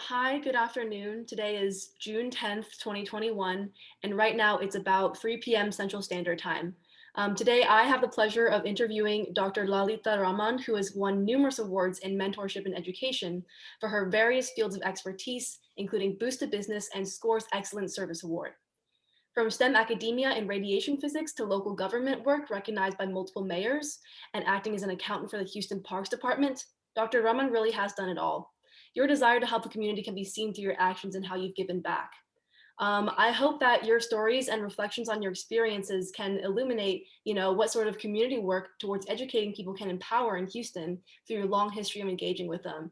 Hi, good afternoon. Today is June 10th, 2021, and right now it's about 3 p.m. Central Standard Time. Today, I have the pleasure of interviewing Dr. Lalita Raman, who has won numerous awards in mentorship and education for her various fields of expertise, including Boost to Business and SCORE's Excellent Service Award. From STEM academia in radiation physics to local government work recognized by multiple mayors and acting as an accountant for the Houston Parks Department, Dr. Raman really has done it all. Your desire to help the community can be seen through your actions and how you've given back. I hope that your stories and reflections on your experiences can illuminate, what sort of community work towards educating people can empower in Houston through your long history of engaging with them.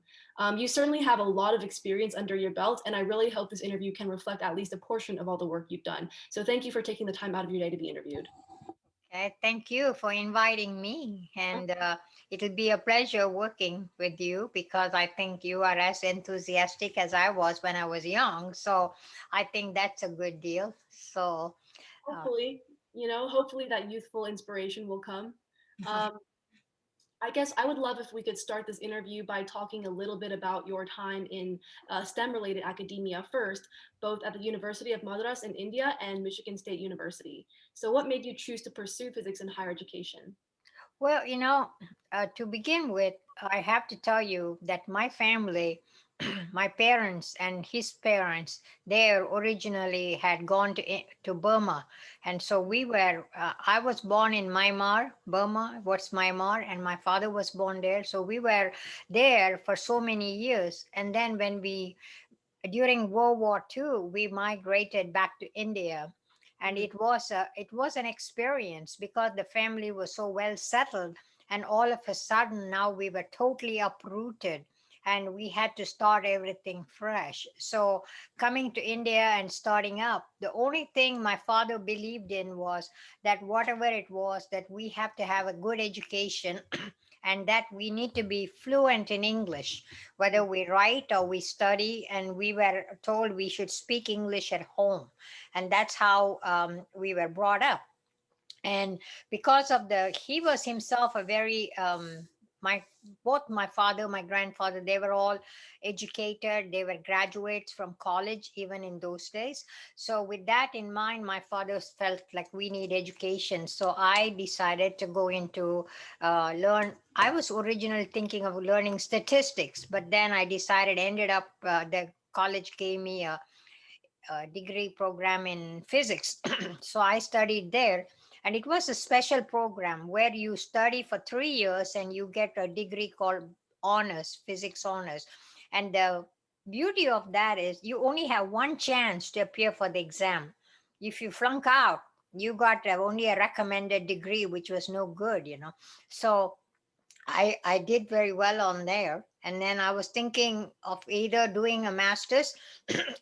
You certainly have a lot of experience under your belt, and I really hope this interview can reflect at least a portion of all the work you've done. So thank you for taking the time out of your day to be interviewed. Okay, thank you for inviting me. And it'll be a pleasure working with you because I think you are as enthusiastic as I was when I was young. So I think that's a good deal. So, uh, Hopefully, hopefully that youthful inspiration will come. Um, I guess I would love if we could start this interview by talking a little bit about your time in STEM related academia first, both at the University of Madras in India and Michigan State University. So, what made you choose to pursue physics in higher education? well, to begin with, I have to tell you that my family, my parents and his parents, they originally had gone to Burma, and so we were. I was born in Myanmar, Burma. What's Myanmar, and my father was born there. So we were there for so many years, and then when we during World War II, we migrated back to India, and Mhm. it was an experience because the family was so well settled, and all of a sudden now we were totally uprooted. And we had to start everything fresh. So, coming to India and starting up, the only thing my father believed in was that whatever it was, that we have to have a good education and that we need to be fluent in English, whether we write or we study. And we were told we should speak English at home. And that's how we were brought up. And because of he was himself a very, my, both my father, my grandfather, they were all educated. They were graduates from college, even in those days. So, with that in mind, my father felt like we need education. So, I decided to go into learn. I was originally thinking of learning statistics, but then I decided, ended up, the college gave me a degree program in physics. So I studied there. And it was a special program where you study for 3 years and you get a degree called honors, physics honors. And the beauty of that is you only have one chance to appear for the exam. If you flunk out, you got only a recommended degree, which was no good. So I did very well on there. And then I was thinking of either doing a master's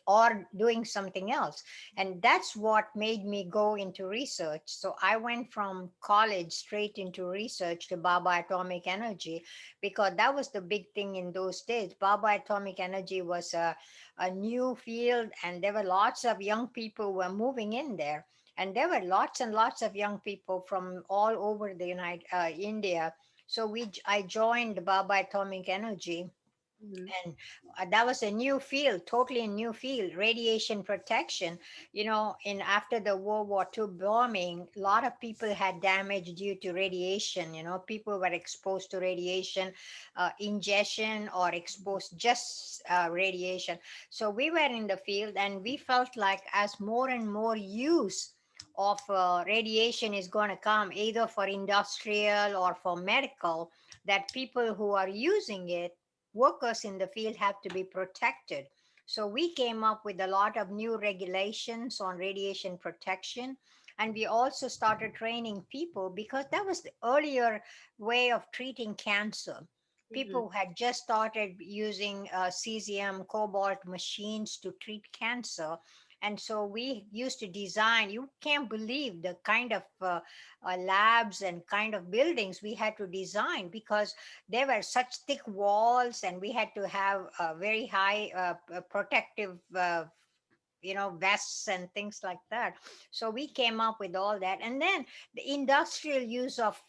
or doing something else. And that's what made me go into research. So I went from college straight into research to Baba Atomic Energy because that was the big thing in those days. Baba Atomic Energy was a new field, and there were lots of young people who were moving in there. And there were lots and lots of young people from all over the India. So I joined Baba Atomic Energy, Mhm. and that was a new field, totally a new field, radiation protection. In after the World War II bombing, a lot of people had damage due to radiation. People were exposed to radiation, ingestion, or exposed just radiation. So we were in the field, and we felt like as more and more use of radiation is going to come, either for industrial or for medical, that people who are using it, workers in the field, have to be protected. So we came up with a lot of new regulations on radiation protection. And we also started training people because that was the earlier way of treating cancer. Mhm. People had just started using cesium, cobalt machines to treat cancer. And so we used to design, you can't believe the kind of labs and kind of buildings we had to design because there were such thick walls, and we had to have a very high protective vests and things like that. So we came up with all that. And then the industrial use of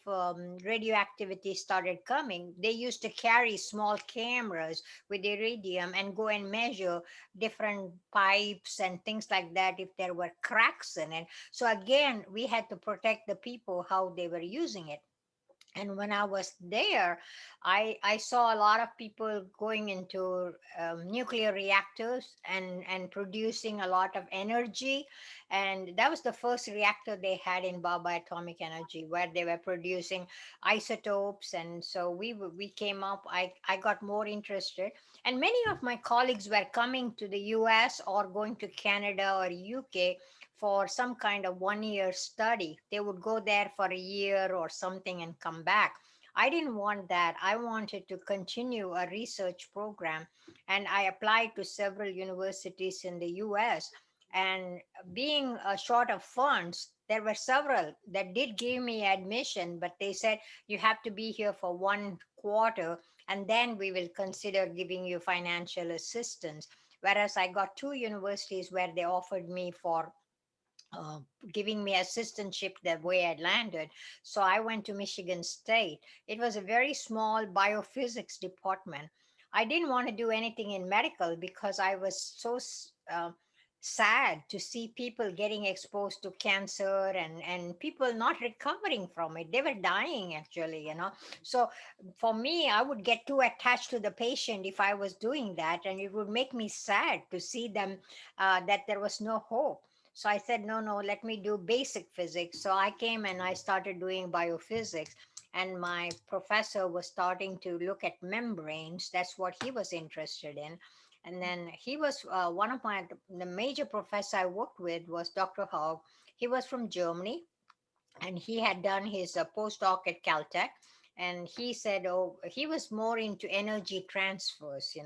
radioactivity started coming. They used to carry small cameras with iridium and go and measure different pipes and things like that if there were cracks in it. So again, we had to protect the people how they were using it. And when I was there, I saw a lot of people going into nuclear reactors and producing a lot of energy. And that was the first reactor they had in Baba Atomic Energy, where they were producing isotopes. And so we came up. I got more interested, and many of my colleagues were coming to the U.S. or going to Canada or UK for some kind of 1 year study. They would go there for a year or something and come back. I didn't want that. I wanted to continue a research program, and I applied to several universities in the US. And being short of funds, there were several that did give me admission, but they said you have to be here for 1 quarter and then we will consider giving you financial assistance. Whereas I got two universities where they offered me for uh, giving me assistantship the way I landed. So I went to Michigan State. It was a very small biophysics department. I didn't want to do anything in medical because I was so sad to see people getting exposed to cancer and people not recovering from it. They were dying actually. So for me, I would get too attached to the patient if I was doing that, and it would make me sad to see them that there was no hope. So I said, no, no, let me do basic physics. So I came and I started doing biophysics. And my professor was starting to look at membranes. That's what he was interested in. And then he was one of the major professor I worked with was Dr. Haug. He was from Germany, and he had done his postdoc at Caltech. And he said, oh, he was more into energy transfers,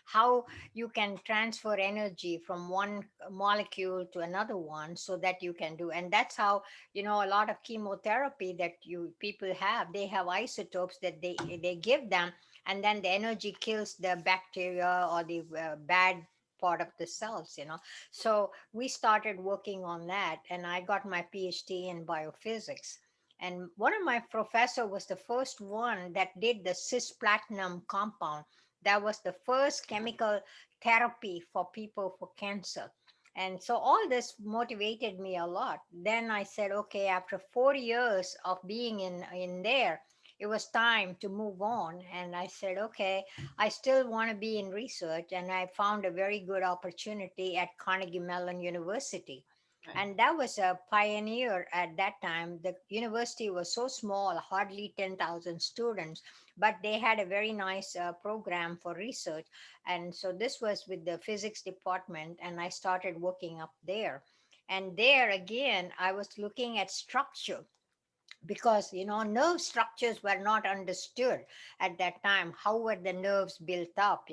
how you can transfer energy from one molecule to another one so that you can do. And that's how, a lot of chemotherapy that you people have, they have isotopes that they give them, and then the energy kills the bacteria or the bad part of the cells. So we started working on that, and I got my PhD in biophysics. And one of my professor was the first one that did the cisplatinum compound. That was the first chemical therapy for people for cancer. And so all this motivated me a lot. Then I said, okay, after 4 years of being in there, it was time to move on. And I said, okay, I still want to be in research, and I found a very good opportunity at Carnegie Mellon University. Okay. And that was a pioneer at that time. The university was so small, hardly 10,000 students, but they had a very nice program for research. And so this was with the physics department, and I started working up there. And there again, I was looking at structure, because nerve structures were not understood at that time. How were the nerves built up?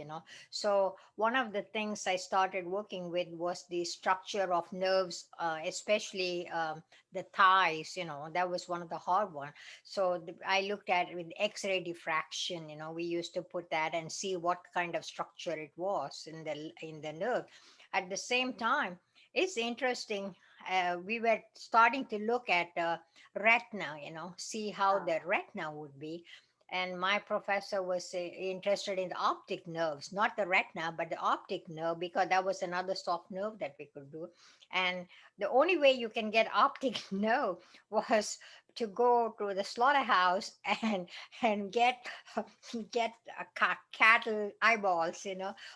So one of the things I started working with was the structure of nerves, especially the thighs. That was one of the hard one. So I looked at it with x-ray diffraction. We used to put that and see what kind of structure it was in the nerve. At the same time, it's interesting, we were starting to look at retina, see how the retina would be. And my professor was interested in the optic nerves, not the retina, but the optic nerve, because that was another soft nerve that we could do. And the only way you can get optic nerve was to go to the slaughterhouse and get cattle eyeballs.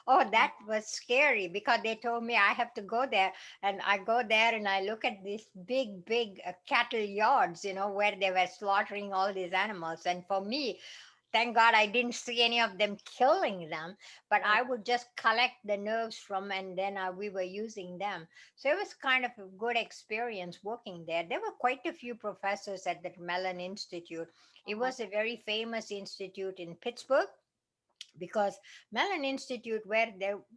Oh, that was scary, because they told me I have to go there, and I go there and I look at these big cattle yards, where they were slaughtering all these animals. And for me, thank God I didn't see any of them killing them, but Right. I would just collect the nerves from, and then we were using them. So it was kind of a good experience working there. There were quite a few professors at the Mellon Institute. It Uh-huh. was a very famous institute in Pittsburgh, because Mellon Institute, where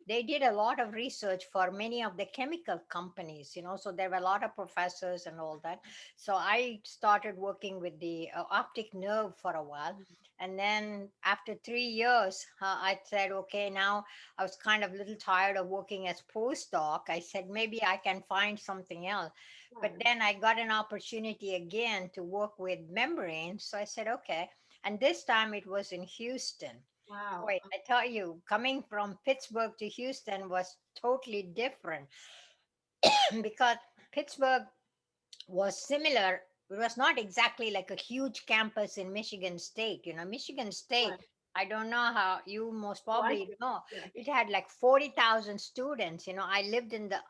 they did a lot of research for many of the chemical companies, so there were a lot of professors and all that. So I started working with the optic nerve for a while. And then after 3 years, I said, okay, now I was kind of a little tired of working as postdoc. I said, maybe I can find something else. But Right. then I got an opportunity again to work with membranes. So I said, okay. And this time it was in Houston. Wow. Boy, I tell you, coming from Pittsburgh to Houston was totally different because Pittsburgh was similar. It was not exactly like a huge campus in Michigan State. Michigan State, Right. I don't know how you most Oh, I probably do. know, Yeah. it had like 40,000 students. I lived in the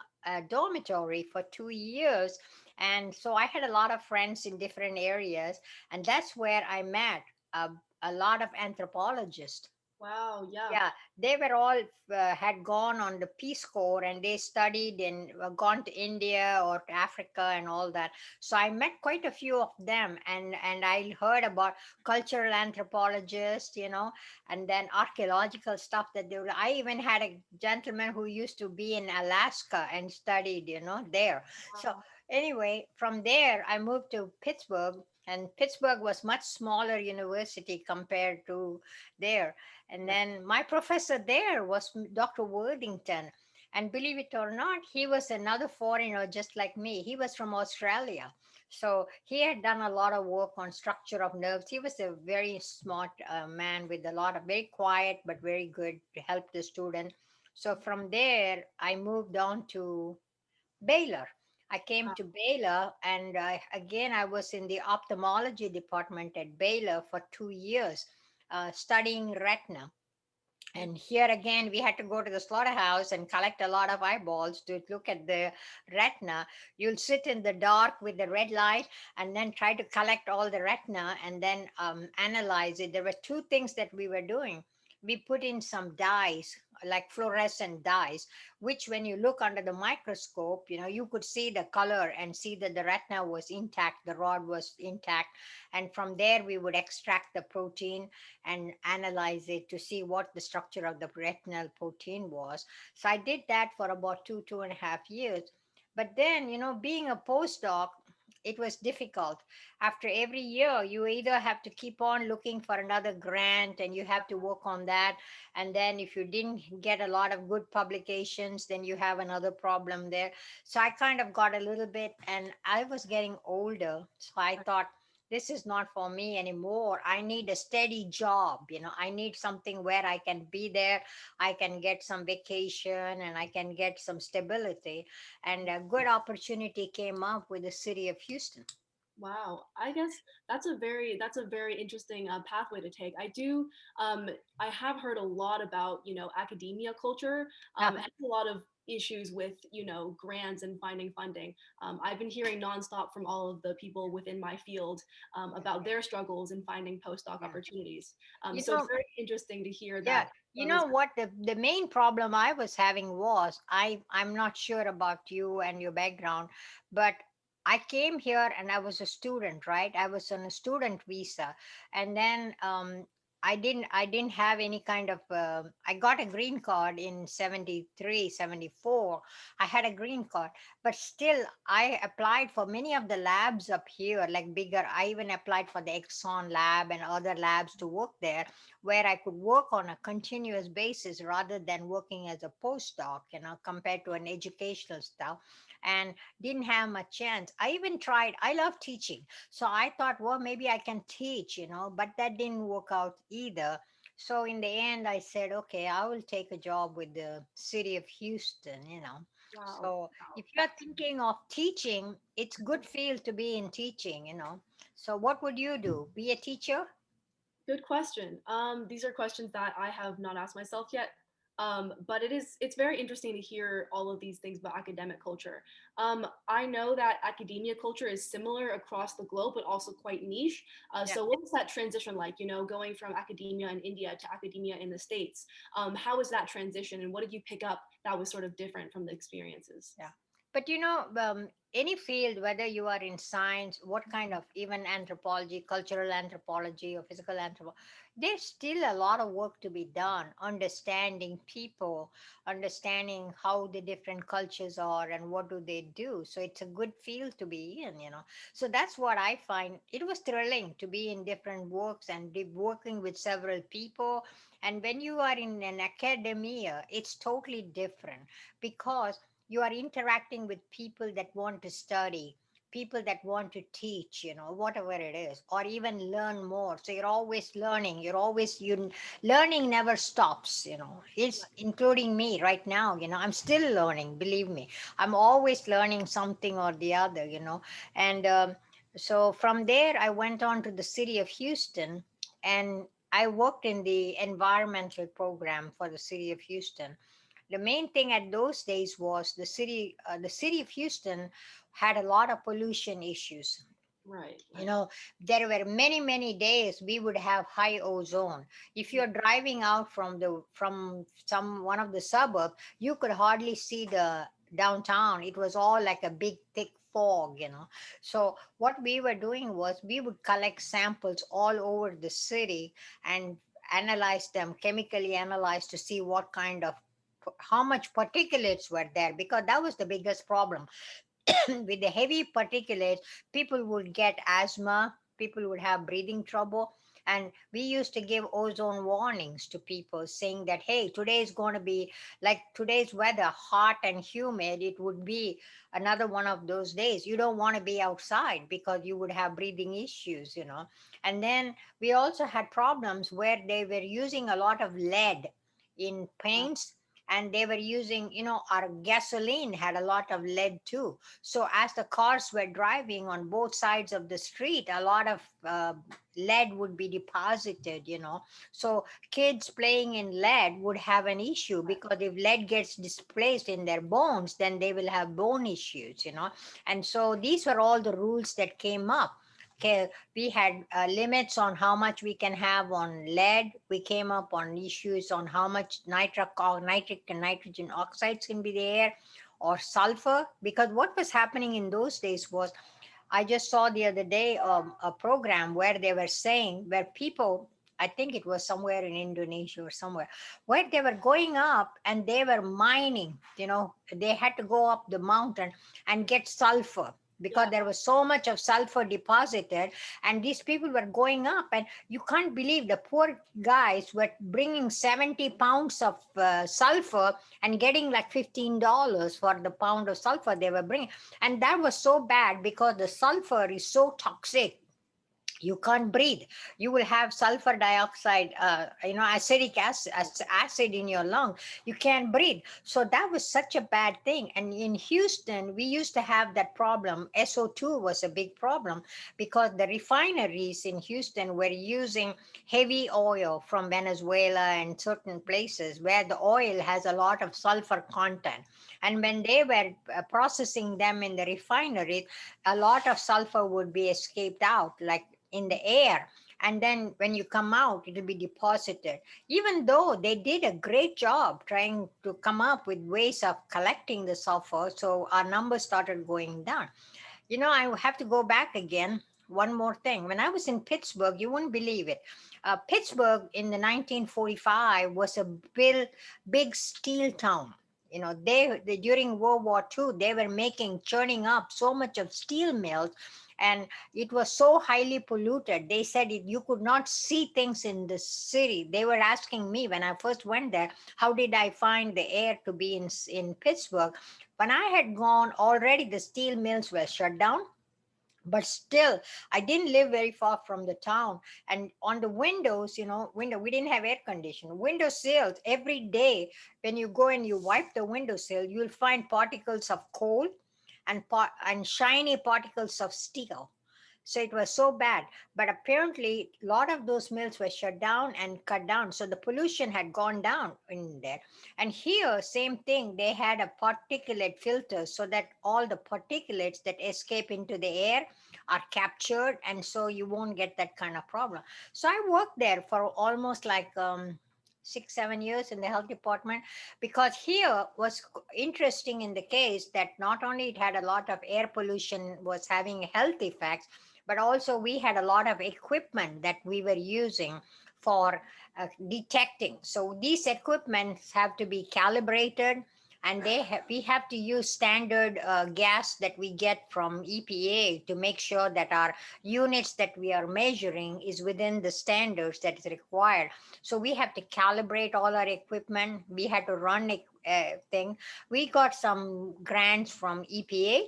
dormitory for 2 years. And so I had a lot of friends in different areas. And that's where I met a, a lot of anthropologists. Wow. Yeah. Yeah, they were all had gone on the Peace Corps, and they studied and gone to India or to Africa and all that. So I met quite a few of them, and I heard about cultural anthropologists, and then archaeological stuff that they were. I even had a gentleman who used to be in Alaska and studied, there. So Wow. anyway, from there I moved to Pittsburgh, and Pittsburgh was much smaller university compared to there. And Right. then my professor there was Dr. Worthington. And believe it or not, he was another foreigner just like me. He was from Australia. So he had done a lot of work on structure of nerves. He was a very smart man with a lot of very quiet but very good to help the student. So from there, I moved on to Baylor. I came Wow. to Baylor, and again, I was in the ophthalmology department at Baylor for 2 years, studying retina. And here again, we had to go to the slaughterhouse and collect a lot of eyeballs to look at the retina. You'll sit in the dark with the red light and then try to collect all the retina and then analyze it. There were two things that we were doing. We put in some dyes, like fluorescent dyes, which when you look under the microscope, you could see the color and see that the retina was intact, the rod was intact. And from there, we would extract the protein and analyze it to see what the structure of the retinal protein was. So I did that for about 2.5 years. But then, being a postdoc, it was difficult. After every year, you either have to keep on looking for another grant and you have to work on that. And then if you didn't get a lot of good publications, then you have another problem there. So I kind of got a little bit, and I was getting older. So I thought, this is not for me anymore. I need a steady job. I need something where I can be there. I can get some vacation and I can get some stability. And a good opportunity came up with the city of Houston. Wow, I guess that's a very interesting pathway to take. Um, I have heard a lot about academia culture. It has a lot of issues with grants and finding funding. I've been hearing nonstop from all of the people within my field about their struggles in finding postdoc Yeah. opportunities. You So it's know, very interesting to hear yeah. that You was. know what the main problem I was having was, I'm not sure about you and your background, but I came here and I was a student, right? I was on a student visa, and then I didn't have any kind of I got a green card in 73, 74. I had a green card, but still I applied for many of the labs up here, like bigger. I even applied for the Exxon lab and other labs to work there, where I could work on a continuous basis rather than working as a postdoc, compared to an educational stuff, and didn't have much chance. I even tried, I love teaching. So I thought, well, maybe I can teach, but that didn't work out either. So in the end, I said, okay, I will take a job with the city of Houston. Wow. So Wow. if you're thinking of teaching, it's good field to be in teaching. So what would you do? Be a teacher? Good question. These are questions that I have not asked myself yet. But it's very interesting to hear all of these things about academic culture. I know that academia culture is similar across the globe, but also quite niche. Yeah. So what was that transition like? Going from academia in India to academia in the States. How was that transition, and what did you pick up that was sort of different from the experiences? Yeah. But any field, whether you are in science, what kind of even anthropology, cultural anthropology, or physical anthropology, there's still a lot of work to be done. Understanding people, understanding how the different cultures are and what do they do. So it's a good field to be in. So that's what I find. It was thrilling to be in different works and be working with several people. And when you are in an academia, it's totally different because you are interacting with people that want to study, people that want to teach, whatever it is, or even learn more. So you're always learning, you learning never stops. It's including me right now. I'm still learning, believe me. I'm always learning something or the other. And so from there I went on to the city of Houston, and I worked in the environmental program for the city of Houston. The main thing at those days was the city of Houston had a lot of pollution issues. Right, you right. know there were many days we would have high ozone. If you're driving out from some one of the suburb, you could hardly see the downtown. It was all like a big thick fog. So what we were doing was we would collect samples all over the city and analyze them, chemically analyze, to see what kind of how much particulates were there, because that was the biggest problem. With the heavy particulates, people would get asthma, people would have breathing trouble. And we used to give ozone warnings to people saying that, hey, today is going to be like today's weather, hot and humid. It would be another one of those days. You don't want to be outside because you would have breathing issues. And then we also had problems where they were using a lot of lead in Wow. paints, and they were using, our gasoline had a lot of lead too. So as the cars were driving on both sides of the street, a lot of lead would be deposited. So kids playing in lead would have an issue, because if lead gets displaced in their bones, then they will have bone issues. And so these were all the rules that came up. Okay, we had limits on how much we can have on lead. We came up on issues on how much nitric and nitrogen oxides can be there, or sulfur. Because what was happening in those days was, I just saw the other day a program where they were saying where people, I think it was somewhere in Indonesia or somewhere, where they were going up and they were mining. They had to go up the mountain and get sulfur, because Yeah. there was so much of sulfur deposited. And these people were going up, and you can't believe the poor guys were bringing 70 pounds of sulfur and getting like $15 for the pound of sulfur they were bringing. And that was so bad because the sulfur is so toxic. You can't breathe. You will have sulfur dioxide, acidic acid in your lung. You can't breathe. So that was such a bad thing. And in Houston, we used to have that problem. SO2 was a big problem because the refineries in Houston were using heavy oil from Venezuela and certain places where the oil has a lot of sulfur content. And when they were processing them in the refinery, a lot of sulfur would be escaped out, like in the air. And then when you come out, it'll be deposited. Even though they did a great job trying to come up with ways of collecting the sulfur, so our numbers started going down. I have to go back again. One more thing. When I was in Pittsburgh, you wouldn't believe it. Pittsburgh in the 1945 was a big steel town. They during World War II, they were churning up so much of steel mills, and it was so highly polluted. They said you could not see things in the city. They were asking me when I first went there, how did I find the air to be in Pittsburgh? When I had gone, already the steel mills were shut down. But still, I didn't live very far from the town. And on the windows, we didn't have air conditioning. Window sills, every day, when you go and you wipe the windowsill, you'll find particles of coal and shiny particles of steel. So it was so bad. But apparently, a lot of those mills were shut down and cut down. So the pollution had gone down in there. And here, same thing, they had a particulate filter so that all the particulates that escape into the air are captured. And so you won't get that kind of problem. So I worked there for almost like 6 7 years in the health department, because here was interesting in the case that not only it had a lot of air pollution was having health effects, but also we had a lot of equipment that we were using for detecting. So these equipments have to be calibrated, and we have to use standard gas that we get from EPA to make sure that our units that we are measuring is within the standards that is required. So we have to calibrate all our equipment. We had to run a thing. We got some grants from EPA,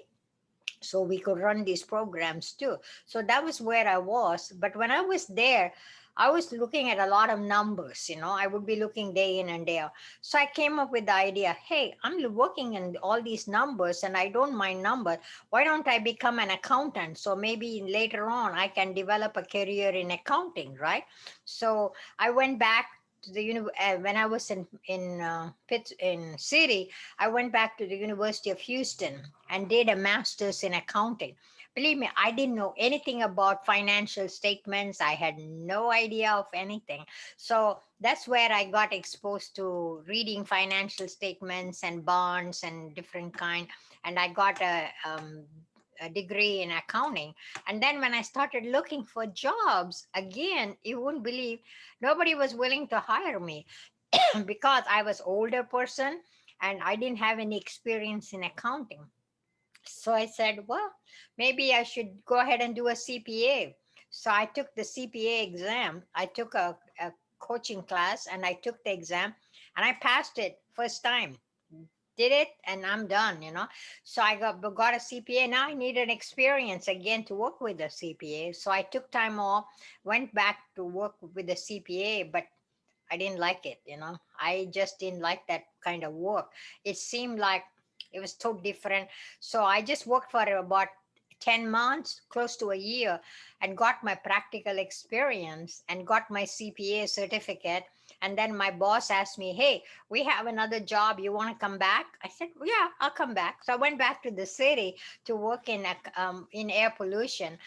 so we could run these programs too. So that was where I was. But when I was there, I was looking at a lot of numbers. I would be looking day in and day out. So I came up with the idea, hey, I'm working in all these numbers and I don't mind numbers. Why don't I become an accountant? So maybe later on I can develop a career in accounting, right? So I went back to the when I was in city. I went back to the University of Houston and did a master's in accounting. Believe me, I didn't know anything about financial statements. I had no idea of anything. So that's where I got exposed to reading financial statements and bonds and different kind. And I got a degree in accounting. And then when I started looking for jobs, again, you wouldn't believe, nobody was willing to hire me because I was older person and I didn't have any experience in accounting. So I said, well, maybe I should go ahead and do a CPA. So I took the CPA exam. I took a coaching class and I took the exam and I passed it first time. Did it and I'm done. So I got a CPA. Now I need an experience again to work with a CPA. So I took time off, went back to work with the CPA, but I didn't like it. I just didn't like that kind of work. It seemed like it was so different. So I just worked for about 10 months, close to a year, and got my practical experience and got my CPA certificate. And then my boss asked me, hey, we have another job. You want to come back? I said, yeah, I'll come back. So I went back to the city to work in air pollution.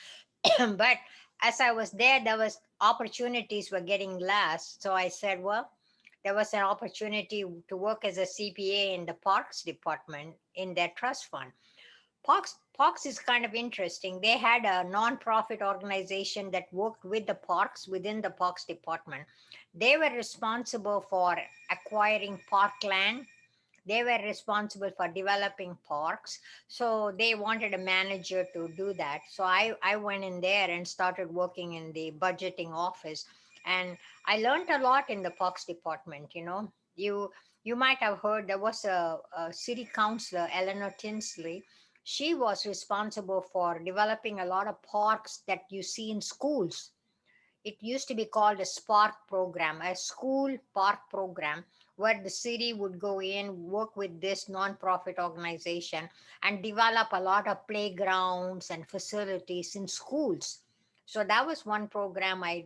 But as I was there, there was opportunities were getting less. So I said, well, there was an opportunity to work as a CPA in the parks department in their trust fund. Parks is kind of interesting. They had a non-profit organization that worked with the parks within the parks department. They were responsible for acquiring parkland. They were responsible for developing parks. So they wanted a manager to do that. So I went in there and started working in the budgeting office. And I learned a lot in the parks department. You might have heard there was a city councilor, Eleanor Tinsley. She was responsible for developing a lot of parks that you see in schools. It used to be called a Spark program, a school park program, where the city would go in, work with this nonprofit organization, and develop a lot of playgrounds and facilities in schools. So that was one program I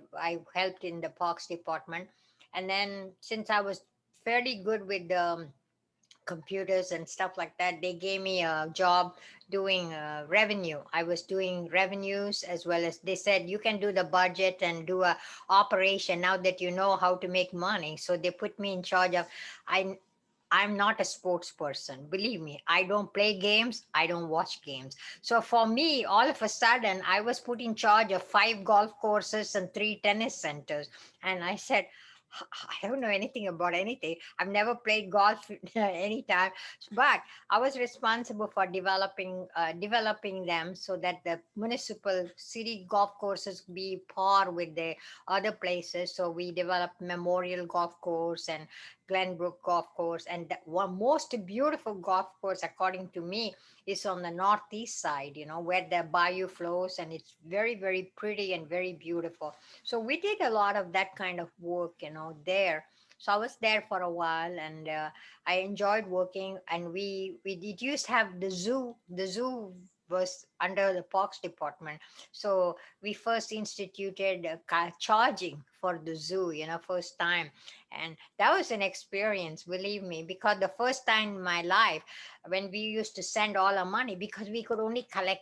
helped in the parks department. And then since I was fairly good with the computers and stuff like that, they gave me a job doing revenue. I was doing revenues, as well as they said you can do the budget and do a operation now that you know how to make money. So they put me in charge of, i I'm not a sports person. Believe me, I don't play games. I don't watch games. So for me, all of a sudden, I was put in charge of 5 golf courses and 3 tennis centers. And I said, I don't know anything about anything. I've never played golf anytime, but I was responsible for developing them so that the municipal city golf courses be par with the other places. So we developed Memorial Golf Course and Glenbrook Golf Course, and the one most beautiful golf course, according to me, is on the northeast side. Where the bayou flows, and it's very, very pretty and very beautiful. So we did a lot of that kind of work, there. So I was there for a while, and I enjoyed working. And we did used to have the zoo. The zoo was under the parks department. So we first instituted charging for the zoo, first time. And that was an experience, believe me, because the first time in my life, when we used to send all our money, because we could only collect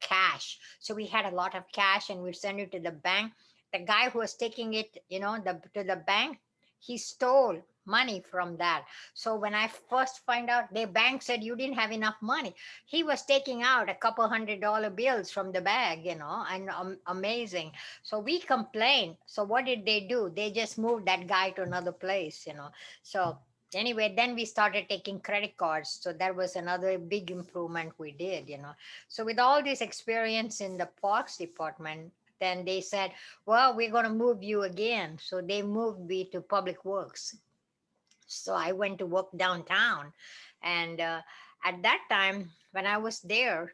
cash. So we had a lot of cash and we'd send it to the bank. The guy who was taking it, to the bank, he stole money from that. So when I first find out, the bank said you didn't have enough money. He was taking out a couple $100 bills from the bag, and amazing. So we complained. So what did they do? They just moved that guy to another place. So anyway, then we started taking credit cards. So that was another big improvement we did. So with all this experience in the parks department, then they said, well, we're going to move you again. So they moved me to public works. So I went to work downtown. And at that time, when I was there,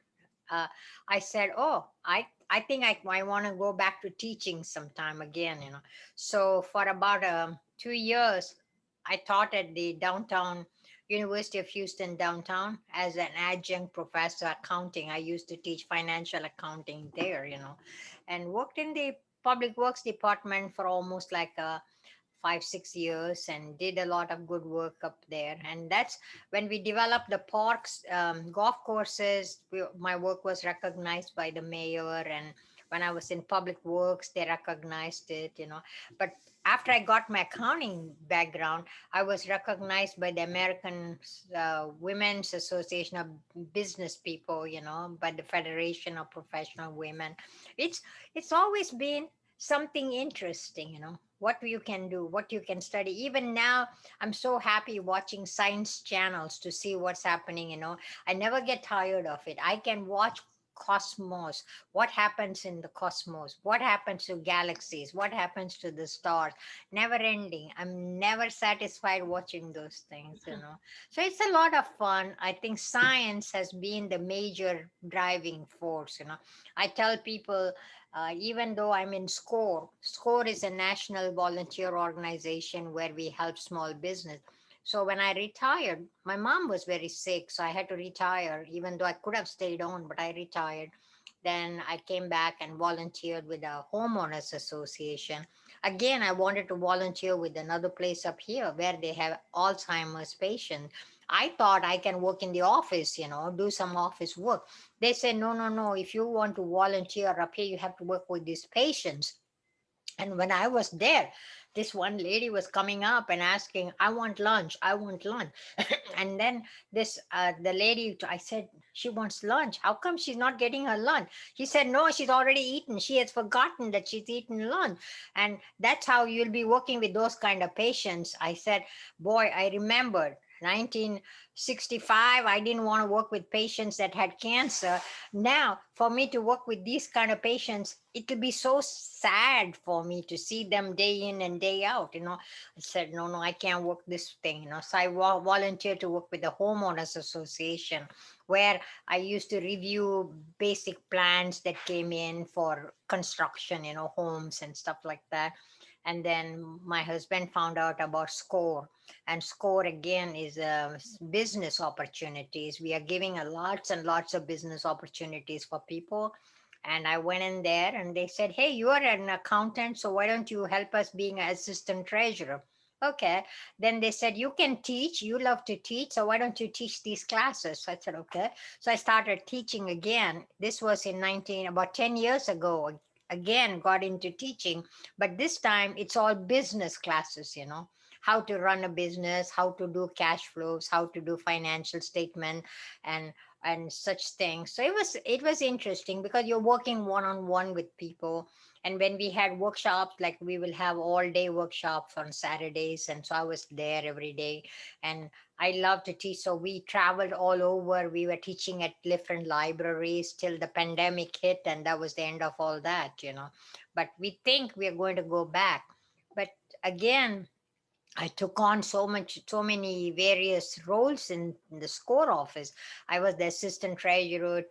uh, I said, oh, I think I want to go back to teaching sometime again. So for about 2 years, I taught at the downtown University of Houston downtown as an adjunct professor accounting. I used to teach financial accounting there, and worked in the public works department for almost like 5 6 years, and did a lot of good work up there. And that's when we developed the parks, golf courses. My work was recognized by the mayor, and when I was in public works, they recognized it. But after I got my accounting background, I was recognized by the American Women's Association of Business People, by the Federation of Professional Women. It's always been something interesting, what you can do, what you can study. Even now, I'm so happy watching science channels to see what's happening. I never get tired of it. I can watch cosmos, what happens in the cosmos, what happens to galaxies, what happens to the stars. Never ending. I'm never satisfied watching those things. So it's a lot of fun. I think science has been the major driving force. I tell people, even though I'm in SCORE, SCORE is a national volunteer organization where we help small business. So when I retired, my mom was very sick, so I had to retire, even though I could have stayed on, but I retired. Then I came back and volunteered with a homeowners association. Again, I wanted to volunteer with another place up here where they have Alzheimer's patients. I thought I can work in the office, do some office work. They said, no, no, no. If you want to volunteer up here, you have to work with these patients. And when I was there, this one lady was coming up and asking, I want lunch, I want lunch. And then the lady, I said, she wants lunch. How come she's not getting her lunch? He said, no, she's already eaten. She has forgotten that she's eaten lunch. And that's how you'll be working with those kind of patients. I said, boy, I remembered 1965. I didn't want to work with patients that had cancer. Now, for me to work with these kind of patients, it will be so sad for me to see them day in and day out. I said, no, no, I can't work this thing. So I volunteered to work with the Homeowners Association, where I used to review basic plans that came in for construction, homes and stuff like that. And then my husband found out about SCORE, and SCORE again is business opportunities. We are giving a lots and lots of business opportunities for people. And I went in there and they said, hey, you are an accountant, so why don't you help us being an assistant treasurer? Okay. Then they said, you can teach, you love to teach, so why don't you teach these classes? So I said, okay. So I started teaching again. This was in about 10 years ago. Again, got into teaching, but this time it's all business classes, how to run a business, how to do cash flows, how to do financial statement, and such things. So it was interesting because you're working one on one with people. And when we had workshops, like we will have all day workshops on Saturdays, and so I was there every day. And I love to teach. So we traveled all over. We were teaching at different libraries till the pandemic hit, and that was the end of all that. But we think we are going to go back. But again, I took on so many various roles in the SCORE office. I was the assistant treasurer.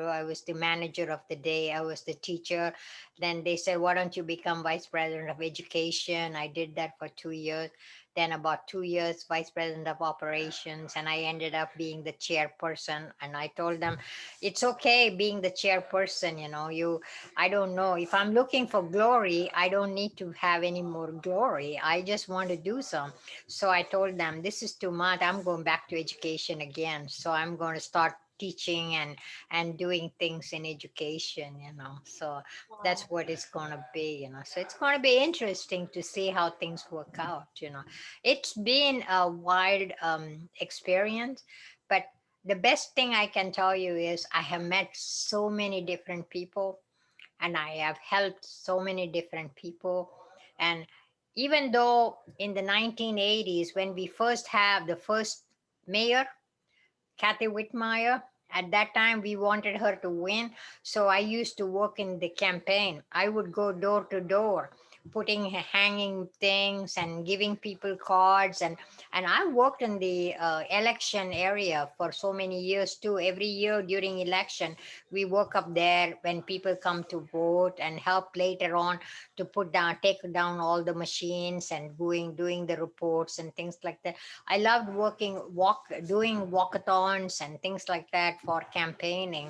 I was the manager of the day. I was the teacher. Then they said, why don't you become vice president of education? I did that for 2 years. Then about 2 years, vice president of operations. And I ended up being the chairperson. And I told them, it's okay being the chairperson. I don't know. If I'm looking for glory, I don't need to have any more glory. I just want to do some. So I told them, this is too much. I'm going back to education again. So I'm going to start teaching and doing things in education, so that's Wow. what it's going to be, so it's going to be interesting to see how things work out. It's been a wild experience, but the best thing I can tell you is I have met so many different people, and I have helped so many different people. And even though in the 1980s, when we first have the first mayor, Kathy Whitmire, at that time we wanted her to win. So I used to work in the campaign. I would go door to door, putting hanging things and giving people cards. And I worked in the election area for so many years too. Every year during election, we work up there when people come to vote, and help later on to take down all the machines and doing the reports and things like that. I loved doing walkathons and things like that for campaigning.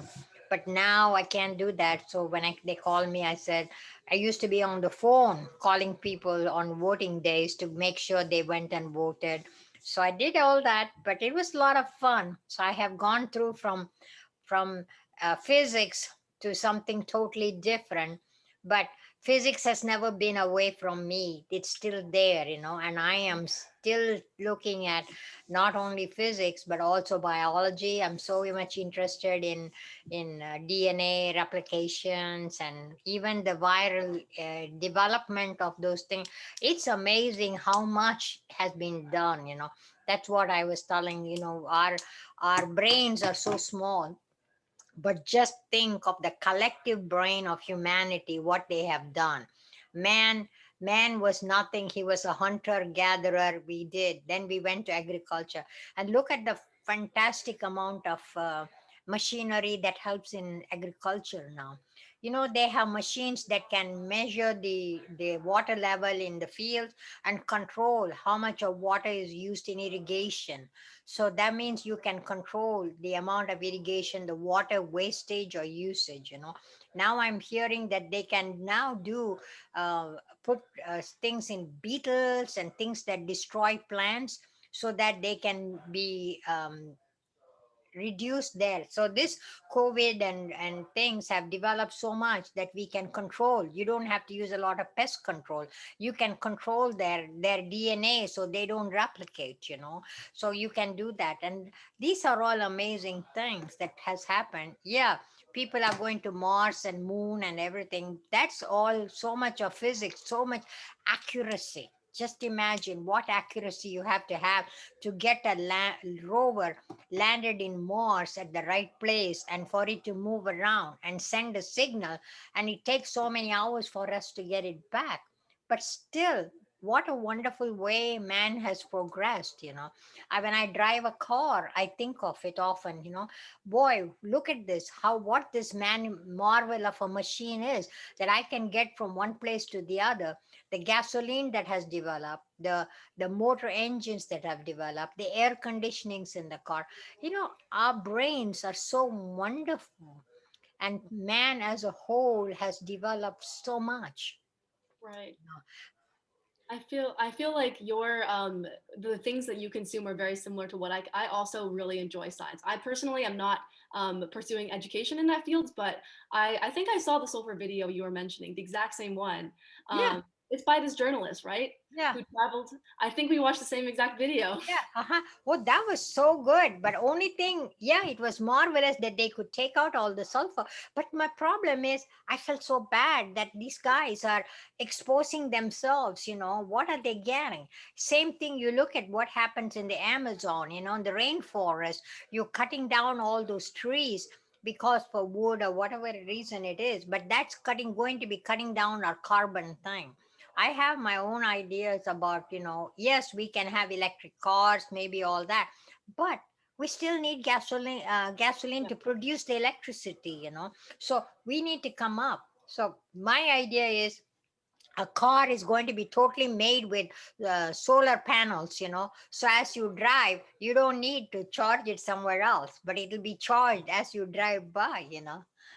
But now I can't do that. So when they call me, I said, I used to be on the phone calling people on voting days to make sure they went and voted. So I did all that, but it was a lot of fun. So I have gone through from physics to something totally different. But physics has never been away from me. It's still there, and I am still looking at not only physics but also biology. I'm so much interested in DNA replications and even the viral development of those things. It's amazing how much has been done. That's what I was telling. Our brains are so small, but just think of the collective brain of humanity, what they have done. Man man was nothing. He was a hunter gatherer. We did, then we went to agriculture, and look at the fantastic amount of machinery that helps in agriculture now. They have machines that can measure the water level in the field and control how much of water is used in irrigation. So that means you can control the amount of irrigation, the water wastage or usage. Now I'm hearing that they can now do put things in beetles and things that destroy plants, so that they can be reduced there. So this COVID and things have developed so much that we can control. You don't have to use a lot of pest control. You can control their DNA so they don't replicate. So you can do that. And these are all amazing things that has happened. Yeah, people are going to Mars and moon and everything. That's all so much of physics, so much accuracy. Just imagine what accuracy you have to get a rover landed in Mars at the right place, and for it to move around and send a signal. And it takes so many hours for us to get it back. But still, what a wonderful way man has progressed. When I drive a car, I think of it often. Boy, look at this, how what this man marvel of a machine is, that I can get from one place to the other. The gasoline that has developed, the motor engines that have developed, the air conditionings in the car. Our brains are so wonderful, and man as a whole has developed so much. Right. I feel like your the things that you consume are very similar to what I also really enjoy science. I personally am not pursuing education in that field, but I think I saw the sulfur video you were mentioning, the exact same one. Yeah, It's by this journalist, right? yeah. Who traveled. I think we watched the same exact video. Yeah, uh-huh. Oh, that was so good. But only thing, yeah, it was marvelous that they could take out all the sulfur. But my problem is, I felt so bad that these guys are exposing themselves. What are they getting? Same thing, you look at what happens in the Amazon, in the rainforest. You're cutting down all those trees because for wood or whatever reason it is. But that's going to be cutting down our carbon thing. I have my own ideas about, yes, we can have electric cars, maybe all that, but we still need gasoline Yeah. to produce the electricity. So we need to come up. So my idea is a car is going to be totally made with solar panels. So as you drive, you don't need to charge it somewhere else, but it'll be charged as you drive by.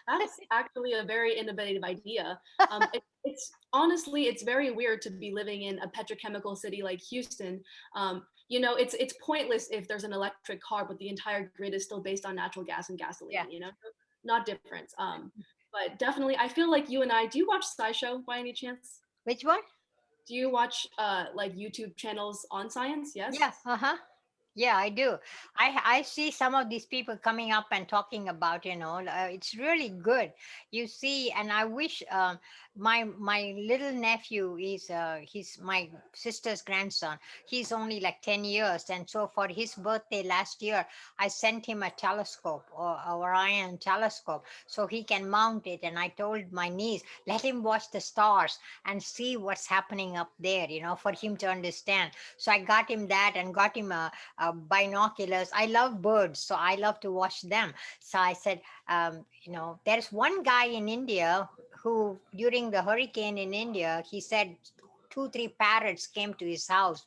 That's actually a very innovative idea. It's honestly, it's very weird to be living in a petrochemical city like Houston, it's pointless if there's an electric car, but the entire grid is still based on natural gas and Yeah. gasoline, not difference. But definitely, I feel like you and I, do you watch SciShow by any chance? Which one? Do you watch like YouTube channels on science? Yeah. Yes. Uh-huh. Yeah, I do. I see some of these people coming up and talking about, it's really good. You see, and I wish my little nephew is he's my sister's grandson. He's only like 10 years, and so for his birthday last year, I sent him a telescope, or Orion telescope, so he can mount it. And I told my niece, let him watch the stars and see what's happening up there, for him to understand. So I got him that and got him a binoculars. I love birds, so I love to watch them. So I said, there's one guy in India who, during the hurricane in India, he said two, three parrots came to his house,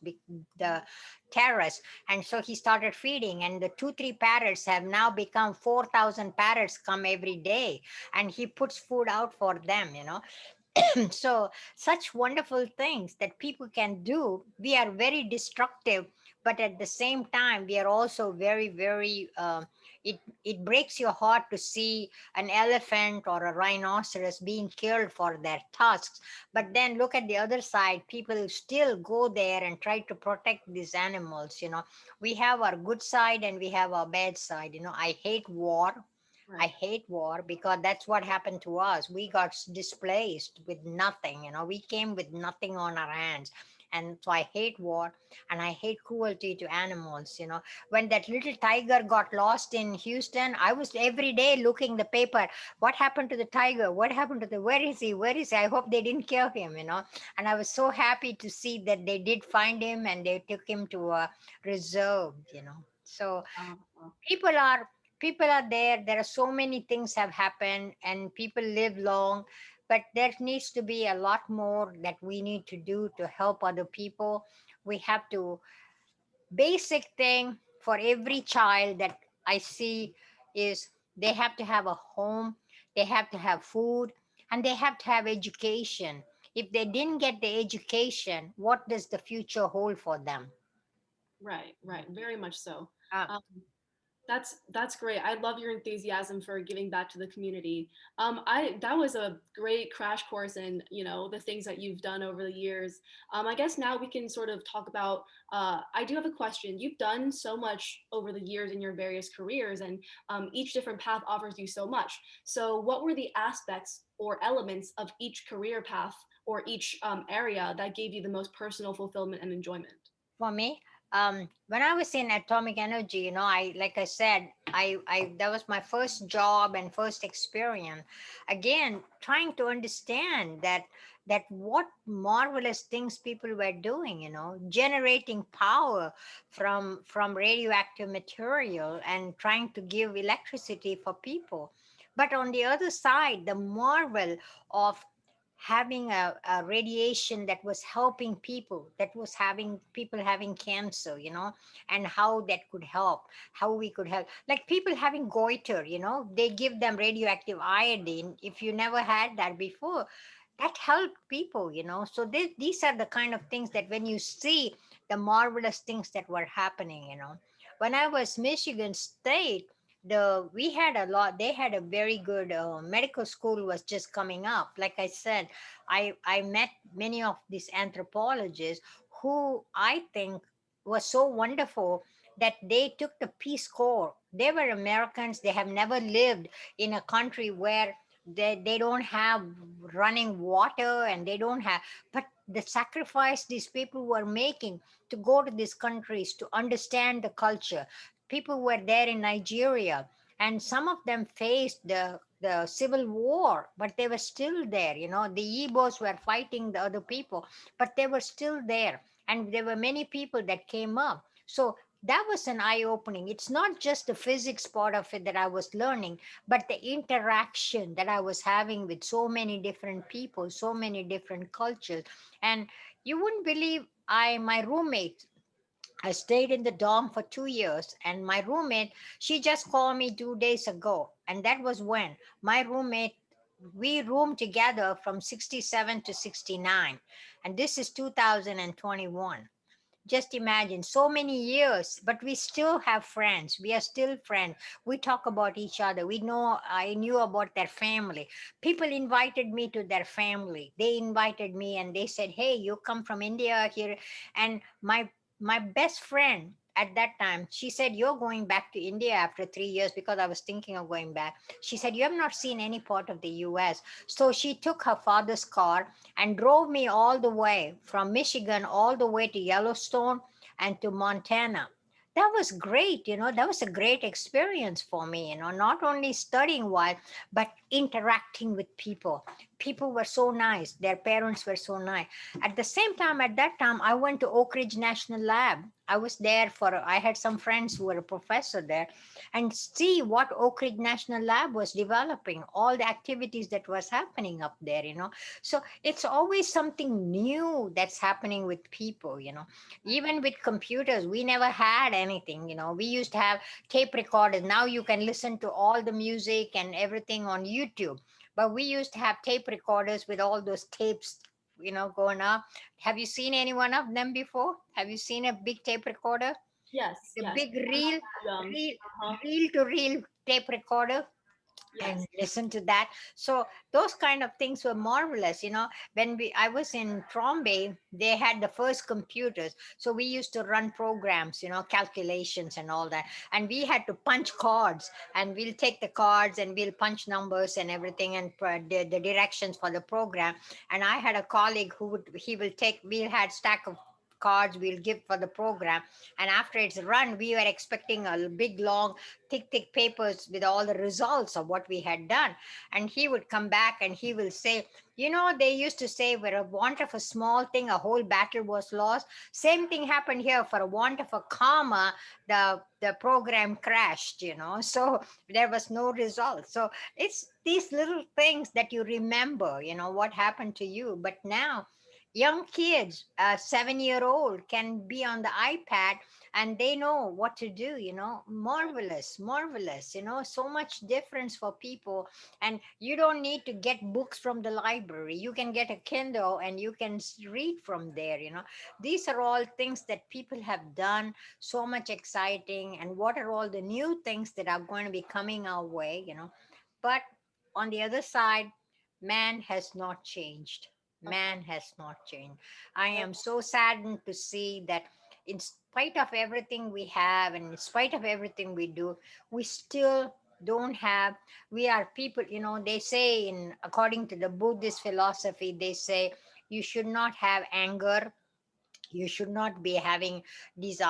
the terrace, and so he started feeding. And the two, three parrots have now become 4,000 parrots come every day, and he puts food out for them. So such wonderful things that people can do. We are very destructive, but at the same time we are also very, very it breaks your heart to see an elephant or a rhinoceros being killed for their tusks. But then look at the other side, people still go there and try to protect these animals. We have our good side and we have our bad side. I hate war. I Right. hate war because that's what happened to us. We got displaced with nothing. We came with nothing on our hands. And so I hate war and I hate cruelty to animals. When that little tiger got lost in Houston, I was every day looking the paper. What happened to the tiger? What happened to where is he? Where is he? I hope they didn't kill him. And I was so happy to see that they did find him and they took him to a reserve. So Well, people are there are so many things have happened and people live long, but there needs to be a lot more that we need to do to help other people. We have to basic thing for every child that I see is they have to have a home, they have to have food, and they have to have education. If they didn't get the education, what does the future hold for them? right, right, very much so. uh, Um, that's great. I love your enthusiasm for giving back to the community. I That was a great crash course in the things that you've done over the years. I guess now we can sort of talk about. I do have a question. You've done so much over the years in your various careers, and each different path offers you so much. So, what were the aspects or elements of each career path or each area that gave you the most personal fulfillment and enjoyment? for me, when I was in atomic energy, I like I said, I that was my first job and first experience. Again, trying to understand that what marvelous things people were doing, generating power from radioactive material and trying to give electricity for people. But on the other side, the marvel of having a radiation that was helping people, that was having people having cancer, and how that could help, how we could help, like people having goiter, they give them radioactive iodine. If you never had that before, that helped people, so these are the kind of things that when you see the marvelous things that were happening, when I was Michigan State, we had a lot, they had a very good medical school was just coming up. Like I said, I met many of these anthropologists who I think was so wonderful that they took the Peace Corps. They were Americans. They have never lived in a country where they don't have running water and they don't have, but the sacrifice these people were making to go to these countries to understand the culture. People were there in Nigeria, and some of them faced the civil war, but they were still there. The Igbos were fighting the other people, but they were still there. And there were many people that came up. So that was an eye opening. It's not just the physics part of it that I was learning, but the interaction that I was having with so many different people, so many different cultures. And you wouldn't believe, my roommate, I stayed in the dorm for 2 years, and my roommate, she just called me 2 days ago. And that was when my roommate, we roomed together from 67 to 69. And this is 2021. Just imagine, so many years, but we still have friends. We are still friends. We talk about each other. We know, I knew about their family. People invited me to their family. They invited me and they said, "Hey, you come from India here." And my best friend at that time, she said, "You're going back to India after 3 years," because I was thinking of going back. She said, "You have not seen any part of the US." So she took her father's car and drove me all the way from Michigan all the way to Yellowstone and to Montana. That was great, that was a great experience for me, not only studying while, but interacting with people. People were so nice. Their parents were so nice. At the same time, at that time, I went to Oak Ridge National Lab. I was there I had some friends who were a professor there, and see what Oak Ridge National Lab was developing, all the activities that was happening up there. So it's always something new that's happening with people. Even with computers, we never had anything. We used to have tape recorders. Now you can listen to all the music and everything on YouTube. But we used to have tape recorders with all those tapes, going up. Have you seen any one of them before? Have you seen a big tape recorder? Yes, The yes. big reel, reel, Uh-huh. reel to reel tape recorder, and Yes. listen to that. So those kind of things were marvelous. When I was in Trombay, they had the first computers. So we used to run programs, calculations and all that. And we had to punch cards, and we'll take the cards and we'll punch numbers and everything, and the directions for the program. And I had a colleague he will take, we had stack of cards we'll give for the program, and after it's run, we were expecting a big long thick papers with all the results of what we had done. And he would come back and he will say, they used to say, for a want of a small thing, a whole battle was lost. Same thing happened here. For a want of a comma, the program crashed. So there was no result. So it's these little things that you remember, what happened to you. But now, young kids, a 7-year old can be on the iPad and they know what to do. Marvelous, so much difference for people. And you don't need to get books from the library. You can get a Kindle and you can read from there. These are all things that people have done, so much exciting. And what are all the new things that are going to be coming our way. But on the other side, man has not changed. Man has not changed. I am so saddened to see that in spite of everything we have and in spite of everything we do, we still don't have, we are people, they say, in according to the Buddhist philosophy, they say you should not have anger. You should not be having these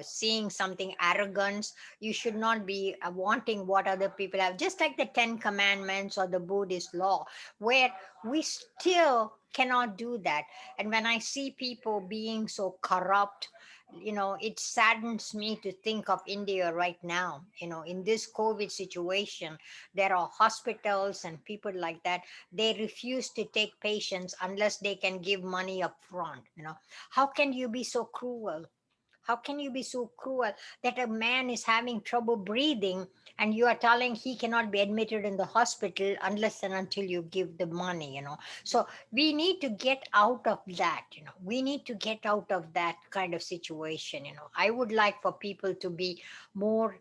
seeing something arrogance. You should not be wanting what other people have, just like the 10 commandments or the Buddhist law, where we still cannot do that. And when I see people being so corrupt, it saddens me to think of India right now, in this COVID situation. There are hospitals and people like that, they refuse to take patients unless they can give money up front. How can you be so cruel? How can you be so cruel that a man is having trouble breathing and you are telling he cannot be admitted in the hospital unless and until you give the money? So we need to get out of that. We need to get out of that kind of situation. I would like for people to be more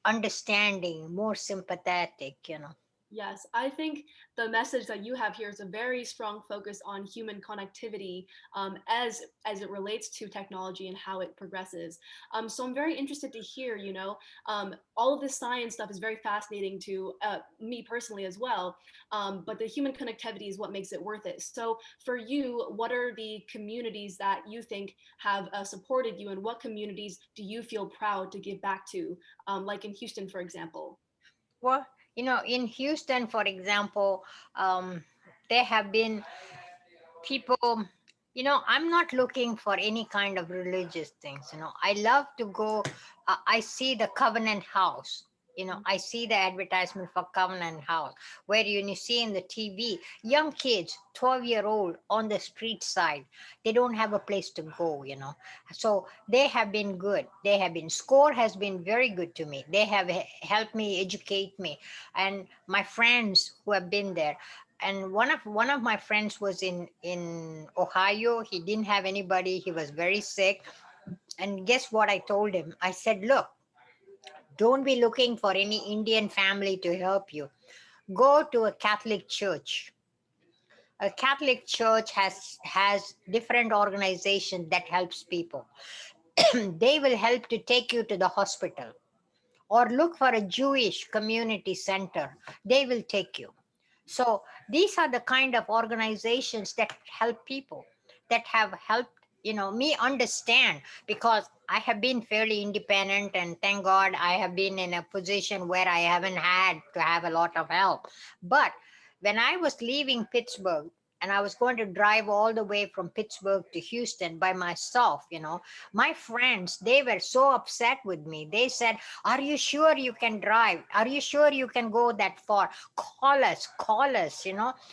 understanding, more sympathetic. Yes, I think the message that you have here is a very strong focus on human connectivity, as it relates to technology and how it progresses. So I'm very interested to hear. All of this science stuff is very fascinating to me personally as well. But the human connectivity is what makes it worth it. So for you, what are the communities that you think have supported you, and what communities do you feel proud to give back to, like in Houston, for example? Well, in Houston, for example, there have been people. I'm not looking for any kind of religious things. I love to go. I see the Covenant House. I see the advertisement for Covenant House, where you see in the TV young kids, 12-year-old on the street side. They don't have a place to go. So they have been good. SCORE has been very good to me. They have helped me, educate me, and my friends who have been there. and one of my friends was in Ohio. He didn't have anybody. He was very sick. And guess what I told him? I said, look, don't be looking for any Indian family to help you. Go to a Catholic church. A Catholic church has different organizations that helps people. They will help to take you to the hospital, or look for a Jewish community center. They will take you. So these are the kind of organizations that help people, that have helped me understand, because I have been fairly independent, and thank God I have been in a position where I haven't had to have a lot of help. But when I was leaving Pittsburgh and I was going to drive all the way from Pittsburgh to Houston by myself, my friends, they were so upset with me. They said, are you sure you can drive? Are you sure you can go that far? Call us.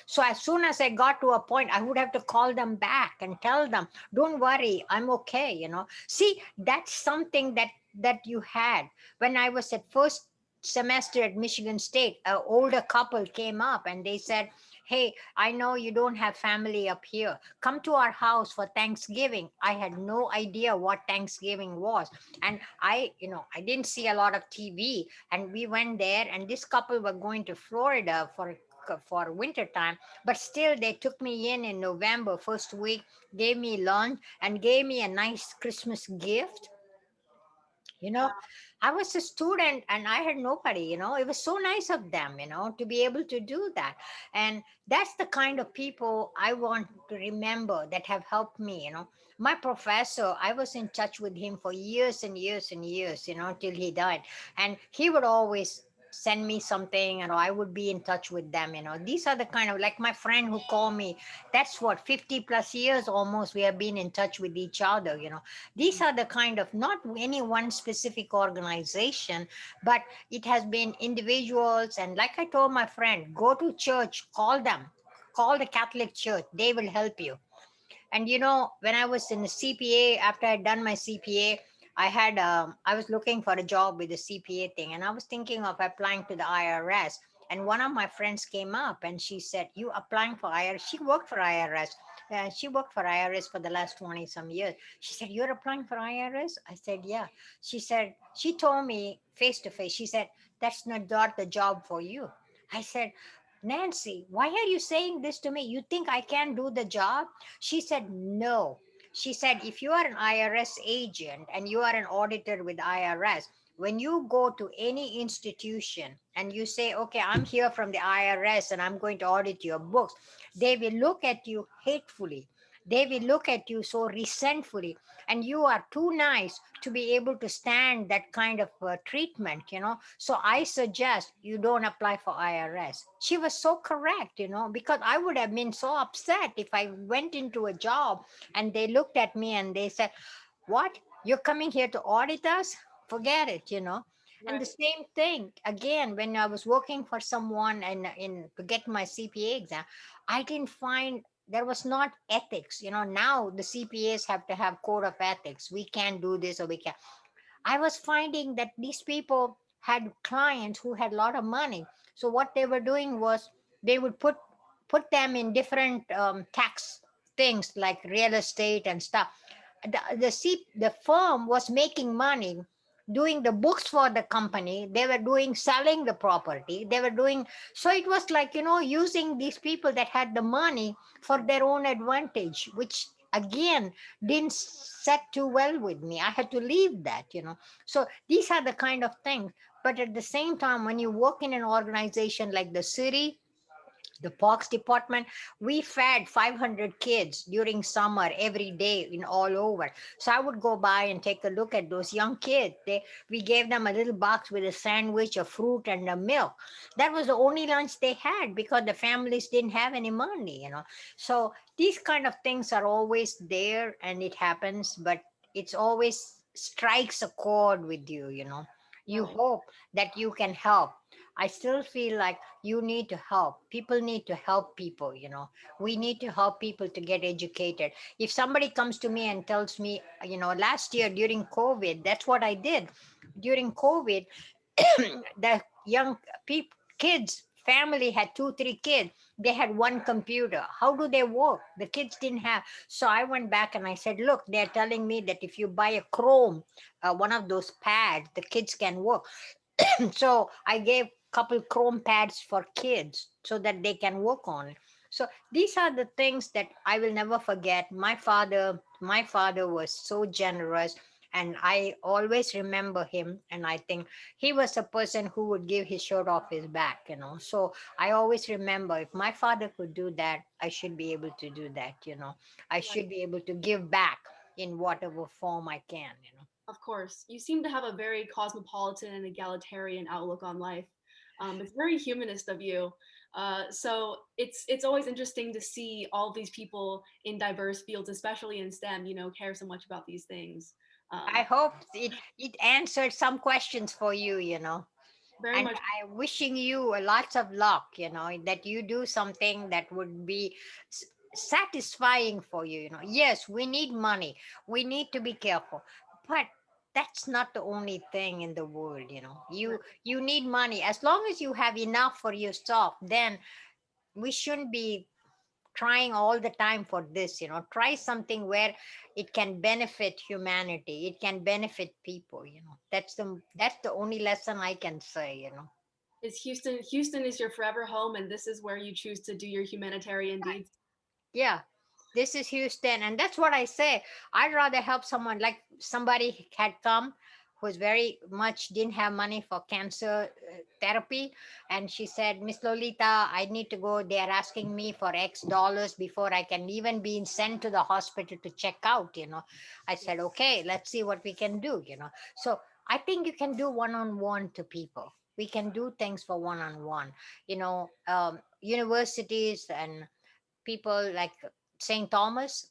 So as soon as I got to a point, I would have to call them back and tell them, don't worry, I'm okay. See, that's something that you had. When I was at first semester at Michigan State, an older couple came up and they said, hey, I know you don't have family up here. Come to our house for Thanksgiving. I had no idea what Thanksgiving was. And I didn't see a lot of TV. And we went there, and this couple were going to Florida for winter time, but still they took me in November first week, gave me lunch and gave me a nice Christmas gift. you know I was a student and I had nobody. It was so nice of them, to be able to do that. And that's the kind of people I want to remember that have helped me. My professor, I was in touch with him for years and years and years, till he died. And he would always send me something, and I would be in touch with them. These are the kind of, like my friend who called me, that's what, 50 plus years almost we have been in touch with each other. These are the kind of, not any one specific organization, but it has been individuals. And like I told my friend, go to church, call them, call the Catholic Church, they will help you. And when I was in the CPA, after I'd done my CPA, I was looking for a job with the CPA thing, and I was thinking of applying to the IRS. And one of my friends came up and she said, you applying for IRS? She worked for IRS. She worked for IRS for the last 20 some years. She said, you're applying for IRS? I said, yeah. She told me face to face, she said, that's not the job for you. I said, Nancy, why are you saying this to me? You think I can do the job? She said, no. She said, if you are an IRS agent and you are an auditor with IRS, when you go to any institution and you say, okay, I'm here from the IRS and I'm going to audit your books, they will look at you hatefully. They will look at you so resentfully, and you are too nice to be able to stand that kind of treatment. So I suggest you don't apply for IRS. She was so correct, because I would have been so upset if I went into a job and they looked at me and they said, what, you're coming here to audit us? Forget it. And the Right. same thing again, when I was working for someone and in to get my CPA exam, I didn't find, there was not ethics. Now the CPAs have to have code of ethics. We can't do this, or we can. I was finding that these people had clients who had a lot of money. So what they were doing was they would put them in different tax things like real estate and stuff. The firm was making money doing the books for the company. They were doing selling the property. They were doing, so it was like, using these people that had the money for their own advantage, which again didn't set too well with me. I had to leave that. So these are the kind of things. But at the same time, when you work in an organization like the city, the parks department, we fed 500 kids during summer every day in all over. So I would go by and take a look at those young kids. We gave them a little box with a sandwich, a fruit, and a milk. That was the only lunch they had because the families didn't have any money. So these kind of things are always there, and it happens, but it's always strikes a chord with you. You Right. hope that you can help. I still feel like you need to help. People need to help people. We need to help people to get educated. If somebody comes to me and tells me, last year during COVID, that's what I did. During COVID, the young people, kids, family had 2, 3 kids. they had one computer. How do they work? The kids didn't have. So I went back and I said, look, they're telling me that if you buy a Chrome, one of those pads, the kids can work. So I gave couple Chrome pads for kids so that they can work on it. So these are the things that I will never forget. My father was so generous, and I always remember him. And I think he was a person who would give his shirt off his back, So I always remember, if my father could do that, I should be able to do that. I Right. should be able to give back in whatever form I can. Of course. You seem to have a very cosmopolitan and egalitarian outlook on life. It's very humanist of you. So it's always interesting to see all these people in diverse fields, especially in STEM, care so much about these things. I Um, hope it answered some questions for you. Very And much. I'm wishing you a lots of luck, that you do something that would be s- satisfying for you. Yes, we need money. We need to be careful. But that's not the only thing in the world. Right. You need money. As long as you have enough for yourself, then we shouldn't be trying all the time for this. Try something where it can benefit humanity, it can benefit people. That's the only lesson I can say. Is Houston is your forever home, and this is where you choose to do your humanitarian deeds? Yeah, this is Houston, and that's what I say. I'd rather help someone, like somebody had come who's very much didn't have money for cancer therapy, and she said, Miss Lolita, I need to go. They are asking me for X dollars before I can even be sent to the hospital to check out. I said, okay, let's see what we can do. So I think you can do one-on-one to people. We can do things for one-on-one. Universities and people like St. Thomas,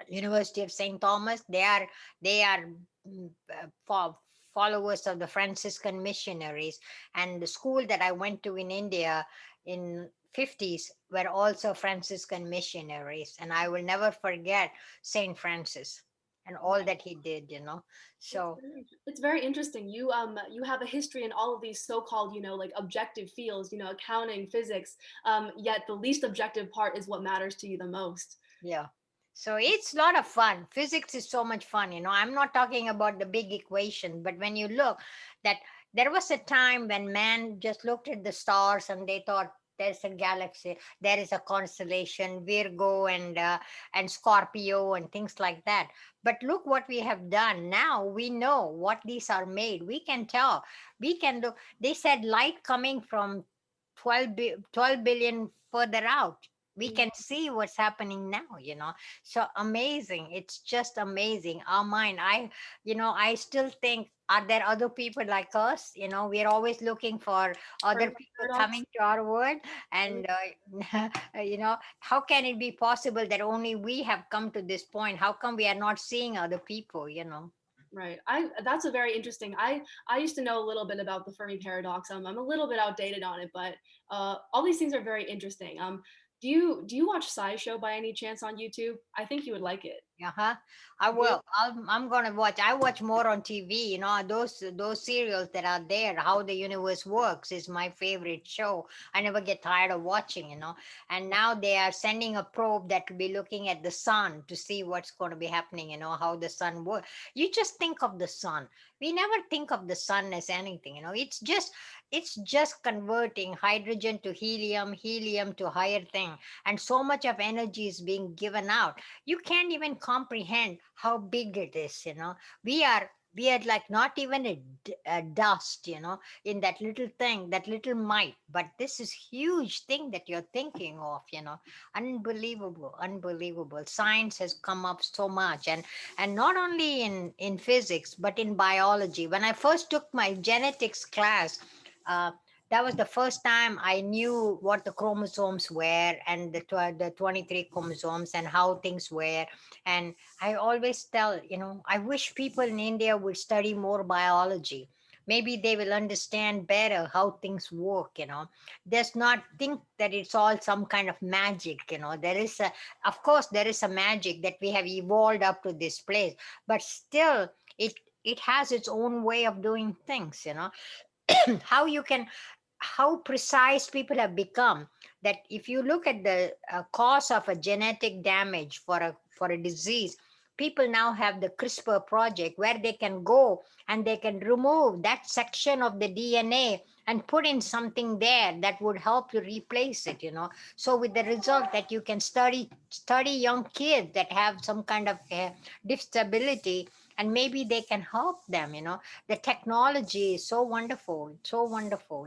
University of St. Thomas, they are followers of the Franciscan missionaries. And the school that I went to in India in 50s were also Franciscan missionaries. And I will never forget St. Francis and all that he did. So It's very interesting. You have a history in all of these so-called, like objective fields, accounting, physics. Yet the least objective part is what matters to you the most. yeah. So it's a lot of fun. Physics is so much fun. I'm not talking about the big equation, but when you look that there was a time when man just looked at the stars and they thought there's a galaxy, there is a constellation, Virgo and Scorpio and things like that. But look what we have done. Now we know what these are made. We can tell. We can look. They said light coming from 12 billion further out. We Mm. can see what's happening now. So amazing. It's just amazing. Our mind, I still think, are there other people like us? We're always looking for other Fermi people paradox. coming to our world. And how can it be possible that only we have come to this point? How come we are not seeing other people? Right. That's a very interesting. I used to know a little bit about the Fermi paradox. I'm a little bit outdated on it, but all these things are very interesting. Do you watch SciShow by any chance on YouTube? I think you would like it. Uh-huh. I You do? will. I'm gonna watch. I watch more on TV. Those serials that are there. How the universe works is my favorite show. I never get tired of watching. And now they are sending a probe that will be looking at the sun to see what's going to be happening. How the sun works. You just think of the sun. We never think of the sun as anything. It's just converting hydrogen to helium, helium to higher thing, and so much of energy is being given out. You can't even comprehend how big it is. We are like not even a dust in that little thing, that little mite, but this is huge thing that you're thinking of. Unbelievable, unbelievable. Science has come up so much, and not only in physics but in biology. When I first took my genetics class, uh, that was the first time I knew what the chromosomes were, and the 23 chromosomes and how things were. And I always tell, I wish people in India would study more biology. Maybe they will understand better how things work. Does not think that it's all some kind of magic. Of course, there is a magic that we have evolved up to this place, but still, it has its own way of doing things. How you can how precise people have become. that if you look at the cause of a genetic damage for a disease, people now have the CRISPR project where they can go and they can remove that section of the DNA and put in something there that would help you replace it, so with the result that you can study young kids that have some kind of disability, and maybe they can help them. The technology is so wonderful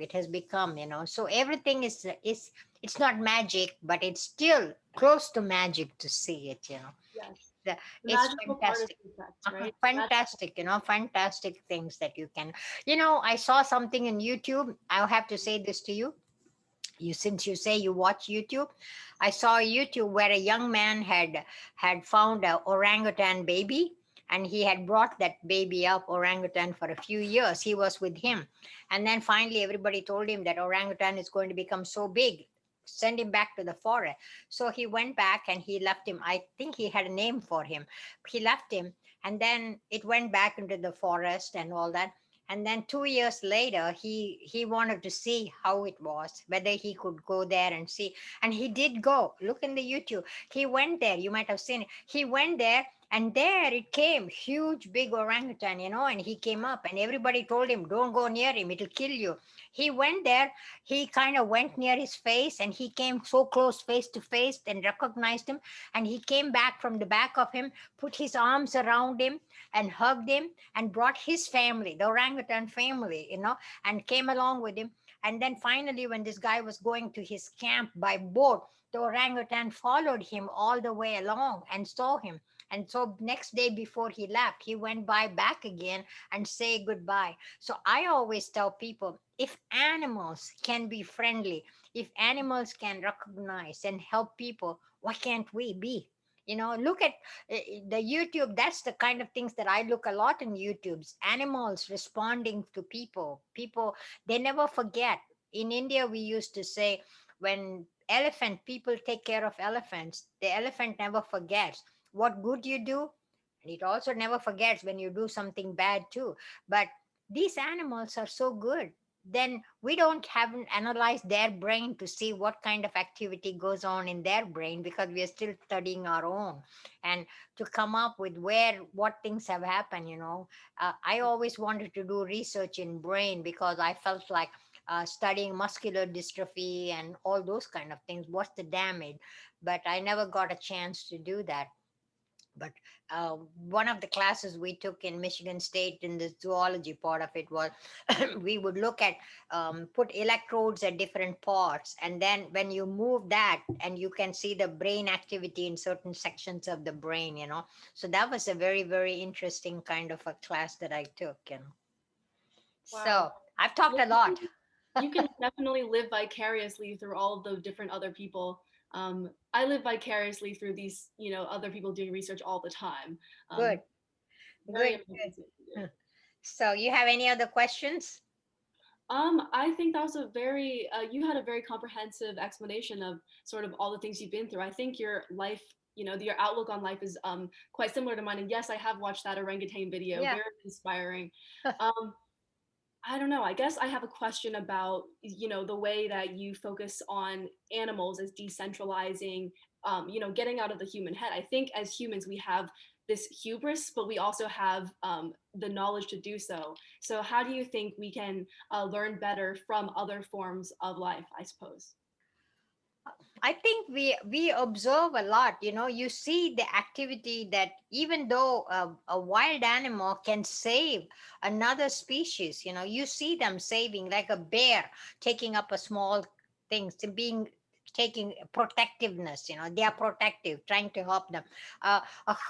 it has become. So everything is it's not magic, but it's still close to magic to see it. Yes. The- The it's magical part is fantastic. the effect, right? The Fantastic, fantastic things that you can. I saw something in YouTube. I'll have to say this to you. Since you say you watch YouTube, I saw YouTube where a young man had found a orangutan baby, and he had brought that baby up orangutan for a few years. He was with him, and then finally everybody told him that orangutan is going to become so big, send him back to the forest. So he went back and he left him. I think he had a name for him. He left him, and then it went back into the forest and all that. And then 2 years later, he wanted to see how it was, whether he could go there and see. And he did go. Look in the YouTube. He went there. You might have seen it. He went there, and there it came, huge, big orangutan, and he came up, and everybody told him, "Don't go near him; it'll kill you." He went there. He kind of went near his face, and he came so close, face to face, and recognized him. And he came back from the back of him, put his arms around him, and hugged him, and brought his family, the orangutan family, and came along with him. And then finally, when this guy was going to his camp by boat, the orangutan followed him all the way along and saw him. And so next day before he left, he went by back again and say goodbye. So I always tell people, if animals can be friendly, if animals can recognize and help people, why can't we be? Look at the YouTube. That's the kind of things that I look a lot in YouTube's animals responding to people. They never forget. In India, we used to say, when elephant people take care of elephants, the elephant never forgets what good you do, and it also never forgets when you do something bad too. But these animals are so good, then we don't haven't analyzed their brain to see what kind of activity goes on in their brain, because we are still studying our own, and to come up with what things have happened. I always wanted to do research in brain, because I felt like studying muscular dystrophy and all those kind of things, what's the damage, but I never got a chance to do that. But one of the classes we took in Michigan State in the zoology part of it was we would look at put electrodes at different parts, and then when you move that, and you can see the brain activity in certain sections of the brain. So that was a very, very interesting kind of a class that I took. Wow. So I've talked a lot. You can definitely live vicariously through all of the different other people. I live vicariously through these, other people doing research all the time. Good, Very good, amazing. good. So you have any other questions? I think that was you had a very comprehensive explanation of sort of all the things you've been through. I think your life, your outlook on life is quite similar to mine. And yes, I have watched that orangutan video, Yeah. very inspiring. Um, I don't know. I guess I have a question about, the way that you focus on animals as decentralizing, getting out of the human head. I think as humans, we have this hubris, but we also have the knowledge to do so. So how do you think we can learn better from other forms of life, I suppose? I think we observe a lot. You see the activity that even though a wild animal can save another species, you see them saving, like a bear taking up a small thing, to being taking protectiveness. They are protective, trying to help them. A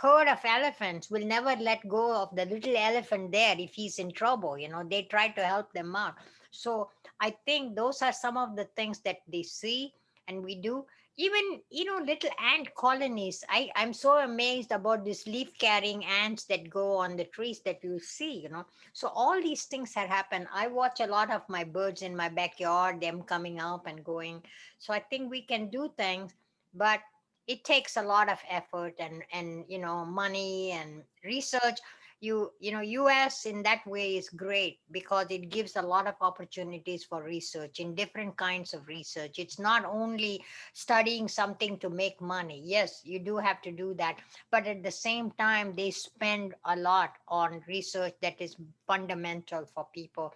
herd of elephants will never let go of the little elephant there if he's in trouble. They try to help them out. So I think those are some of the things that they see and we do. Even little ant colonies, I'm so amazed about these leaf carrying ants that go on the trees that you see. So all these things have happened. I watch a lot of my birds in my backyard, them coming up and going. So I think we can do things, but it takes a lot of effort and money and research. US in that way is great because it gives a lot of opportunities for research in different kinds of research. It's not only studying something to make money. Yes, you do have to do that, but at the same time they spend a lot on research that is fundamental for people,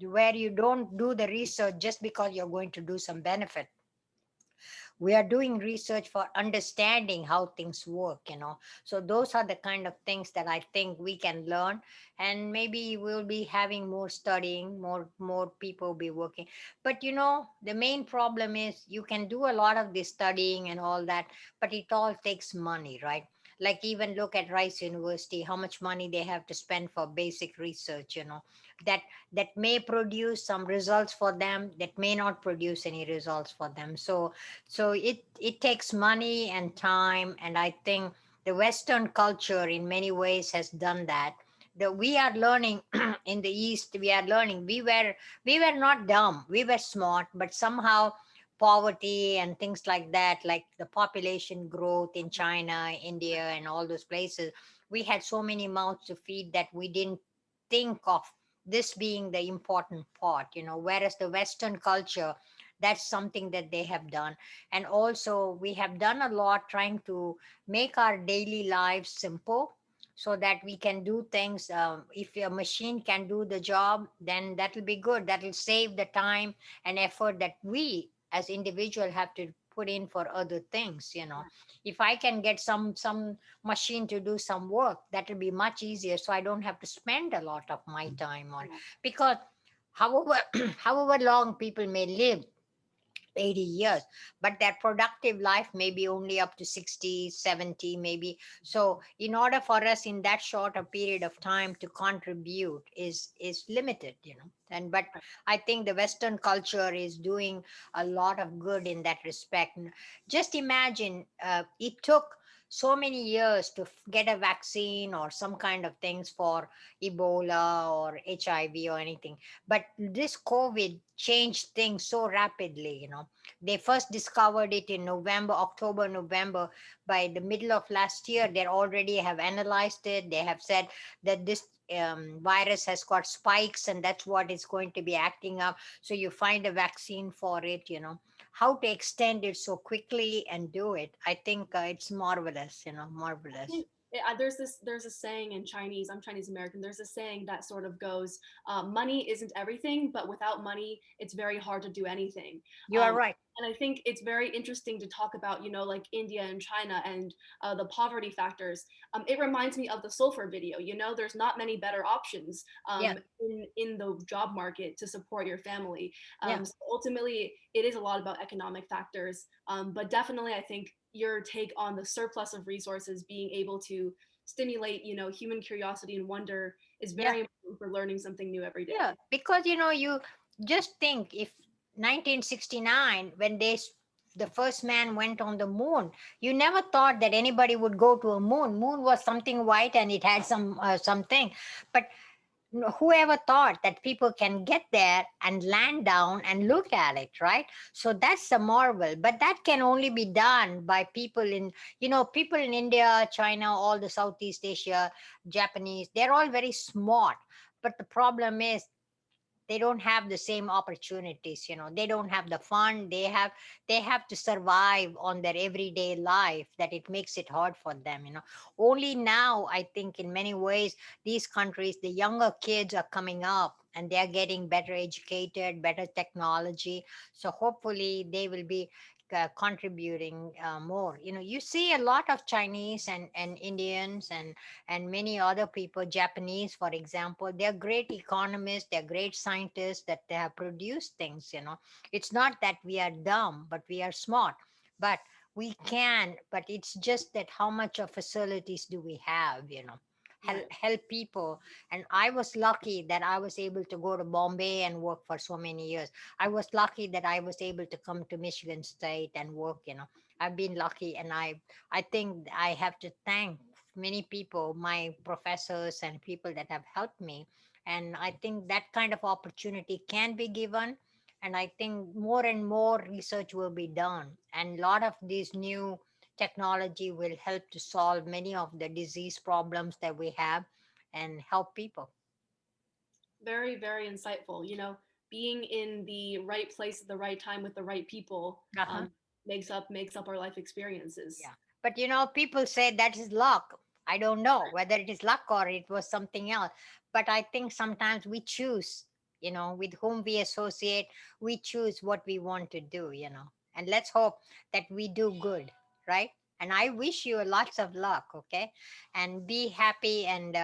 where you don't do the research just because you're going to do some benefit. We are doing research for understanding how things work. So those are the kind of things that I think we can learn, and maybe we'll be having more studying, more people be working. But the main problem is you can do a lot of this studying and all that, but it all takes money, right? Like, even look at Rice University, how much money they have to spend for basic research, that may produce some results for them, that may not produce any results for them. So it takes money and time, and I think the Western culture in many ways has done that. We are learning in the East. We are learning. We were not dumb. We were smart, but somehow poverty and things like that, like the population growth in China, India, and all those places, we had so many mouths to feed that we didn't think of this being the important part. Whereas the Western culture, that's something that they have done. And also we have done a lot trying to make our daily lives simple, so that we can do things. If a machine can do the job, then that will be good. That will save the time and effort that we as individual have to put in for other things. If I can get some machine to do some work, that will be much easier, so I don't have to spend a lot of my time on. Because however however long people may live, 80 years, but their productive life may be only up to 60, 70 maybe. So in order for us in that short a period of time to contribute is limited. And but I think the Western culture is doing a lot of good in that respect. Just imagine, it took so many years to get a vaccine or some kind of things for Ebola or HIV or anything, but this COVID changed things so rapidly. They first discovered it in November, October, November. By the middle of last year, they already have analyzed it. They have said that this virus has got spikes, and that's what is going to be acting up. So you find a vaccine for it. How to extend it so quickly and do it, I think it's marvelous, I marvelous. think there's a saying in Chinese. I'm Chinese American. There's a saying that sort of goes, money isn't everything, but without money, it's very hard to do anything. You are Um, right. and I think it's very interesting to talk about, like India and China and the poverty factors. It reminds me of the sulfur video. There's not many better options Yeah, in the job market to support your family. yeah. So ultimately, it is a lot about economic factors. But definitely, I think your take on the surplus of resources being able to stimulate, human curiosity and wonder is Yeah. very important for learning something new every Yeah, day. because you just think, if 1969, when the first man went on the moon, you never thought that anybody would go to a moon. Moon was something white and it had something, but whoever thought that people can get there and land down and look at it, right? So that's a marvel, but that can only be done by people in India, China, all the Southeast Asia, Japanese. They're all very smart, but the problem is they don't have the same opportunities. They don't have the fun. They have to survive on their everyday life, that it makes it hard for them. Only now, I think, in many ways, these countries, the younger kids are coming up and they're getting better educated, better technology. So hopefully they will be contributing more. You see a lot of Chinese and Indians and many other people, Japanese, for example. They're great economists, they're great scientists, that they have produced things. It's not that we are dumb, but we are smart. But we can, but it's just that how much of facilities do we have. Help, Right. help people. And I was lucky that I was able to go to Bombay and work for so many years. I was lucky that I was able to come to Michigan State and work. I've been lucky, and I think I have to thank many people, my professors and people that have helped me. And I think that kind of opportunity can be given. And I think more and more research will be done. And a lot of these new technology will help to solve many of the disease problems that we have. and help people. Very, very insightful. Being in the right place at the right time with the right people Uh-huh. makes up our life experiences. Yeah. But people say that is luck. I don't know whether it is luck or it was something else. But I think sometimes we choose, with whom we associate, we choose what we want to do. And let's hope that we do good, right? And I wish you lots of luck, okay? And be happy and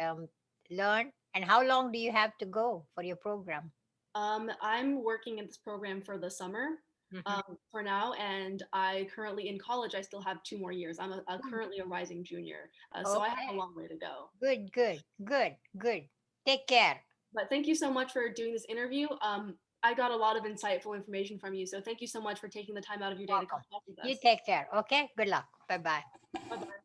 um, learn. And how long do you have to go for your program? I'm working in this program for the summer Mhm. for now, and I currently in college. I still have 2 more years. I'm currently a rising junior, so I have Okay. a long way to go. Good, good, good, good. Take care. But thank you so much for doing this interview. I got a lot of insightful information from you, so thank you so much for taking the time out of your day to come Welcome. talk with You us. take care. Okay. Good luck. Bye bye. Bye bye.